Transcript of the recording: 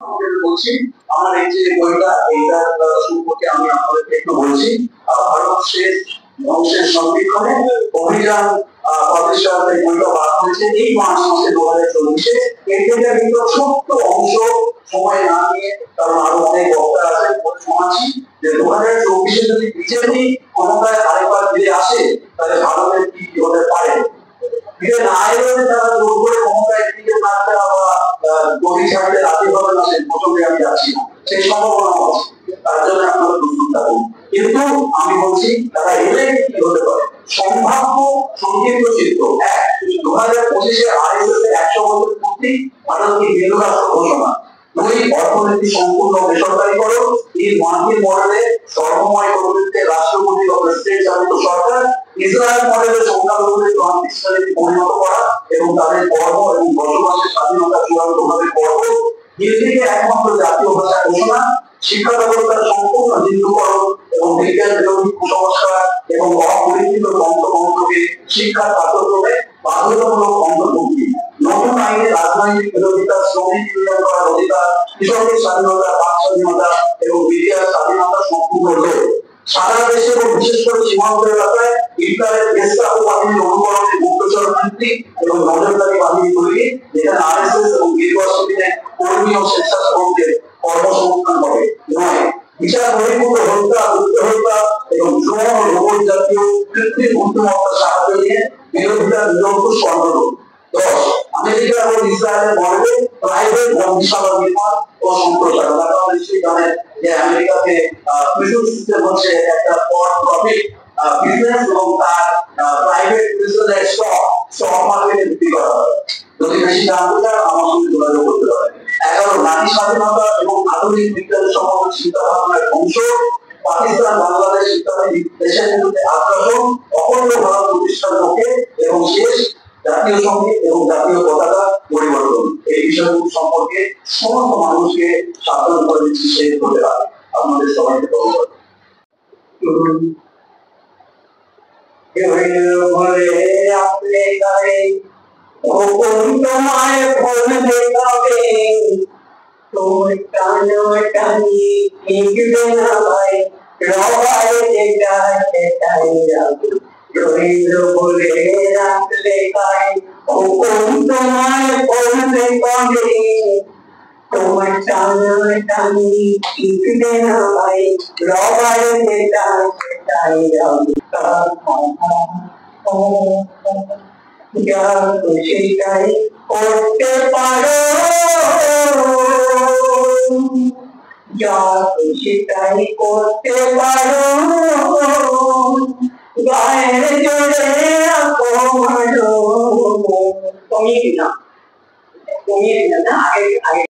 বলছি আমার এই যে বইটা এইটার সম্পর্কে আমি আপনাদেরকে একটু বলছি। ভারত শেষ বংশের সংরক্ষণে অভিযান প্রতিষ্ঠার এই বইটা বার হয়েছে এই মার্চ মাসে 2024-এ। এর থেকে কিন্তু ছোট্ট অংশ সময় না নিয়ে, কারণ আরো অনেক বক্তা আছে, শোনাচ্ছি যে 2024-এ যদি বিজেপি ক্ষমতায় আরেকবার ফিরে আসে তাহলে ভারতের কি হতে পারে। ফিরে না এলে তারা জোর করে ক্ষমতায় টিকে থাকতে বা গদি ছাড়তে রাজি হবে না, সেই প্রসঙ্গে আমি যাচ্ছি না, সেই সম্ভাবনা আছে। তার জন্য আপনারা প্রস্তুত থাকুন। কিন্তু আমি বলছি তারা এলে কি হতে পারে। সম্ভাব্য সংক্ষিপ্ত চিত্র এক, 2025-এ আরএসএস এর 100 বছর পূর্তি, ভারতকে হিন্দু রাষ্ট্র ঘোষণা। দুই, অর্থনীতি সম্পূর্ণ বেসরকারীকরণ। তিন, মার্কিন মডেলে সর্বময় কর্তৃত্বের রাষ্ট্রপতি ও প্রেসিডেন্ট চালিত সরকার। ইসরায়েল মডেলে সংখ্যালঘুদের ক্রান্তিকারীতে পরিণত করা এবং তাদের কর্ম এবং বসবাসের স্বাধীনতা চূড়ান্তভাবে করব। হিন্দিকে একমাত্র জাতীয় ভাষা ঘোষণা। শিক্ষা ব্যবস্থার সম্পূর্ণ হিন্দুকরণ এবং বিজ্ঞান বিরোধী কুসংস্কার এবং অপরিচিত তন্ত্রমন্ত্রকে শিক্ষার পাঠ্যক্রমে বাধ্যতামূলক অন্তর্ভুক্তি। নতুন আইনে রাজনৈতিক বিরোধিতা, শ্রমিক ইউনিয়ন করার অধিকার, কৃষকের স্বাধীনতা, বাক স্বাধীনতা এবং মিডিয়ার স্বাধীনতা সম্পূর্ণ লোক। সারা দেশে এবং বিশেষ করে সীমান্ত এলাকায় ইন্টারনেট গেস্টাপো বাহিনীর অনুকরণে গুপ্তচর ভিত্তিক এবং নজরদারি বাহিনী তৈরি, যেখানে আরএসএস এবং গিরিবাসীদের কর্মী ও স্বেচ্ছাসেবকদের কর্মসংস্থান হবে। নয়, বিচার বহির্ভূত হত্যা, হত্যা এবং ড্রোন ও রোবট জাতীয় কৃত্রিম বুদ্ধিমত্তার সাহায্য নিয়ে বিরোধিতা নিরঙ্কুশ কন্ট্রোল। 10, আমেরিকা এবং ইসরায়েলের মডেলে প্রাইভেট বন্দিশালা নির্মাণ ও সম্প্রসারণ। আপনারা নিশ্চয়ই জানেন যে আমেরিকাতে প্রিজন সিস্টেম হচ্ছে একটা ফর প্রফিট বিজনেস এবং তার প্রাইভেট প্রিজনের স্টক মার্কেটে বিক্রি করা হয়। যদি বেশি জানতে চান আমার সঙ্গে যোগাযোগ করতে পারেন। 11, নারী স্বাধীনতা এবং আধুনিক বিজ্ঞান সম্পন্ন চিন্তা ভাবনার অংশ। পাকিস্তান, বাংলাদেশ ইত্যাদি দেশের বিরুদ্ধে আগ্রাসন, অখণ্ড ভারত প্রতিষ্ঠার লক্ষ্যে। এবং শেষ, জাতীয় সঙ্গীত এবং জাতীয় পতাকা পরিবর্তন। এই বিষয়গুলো সম্পর্কে সমস্ত মানুষকে সাবধান করে দিচ্ছি শেষ হতে পারে। আপনাদের সবাইকে ধন্যবাদ। তোমায় ফোন দেখাবে, তোমার টানি লিখবে না ভাই, রবারে যেটা সেটাই যাবে। রবীন্দ্র বলে রাখলে গায়ে, ও তোমায় ফোন দেখাবে, তোমার টানি লিখবে না ভাই, রবারে যেটা সেটাই যাবে। যা খুশি তাই করতে পারো, যা খুশি তাই করতে পারো, গায়ের জোরে রাখো ভালো। কমিয়ে দিলাম না, আগে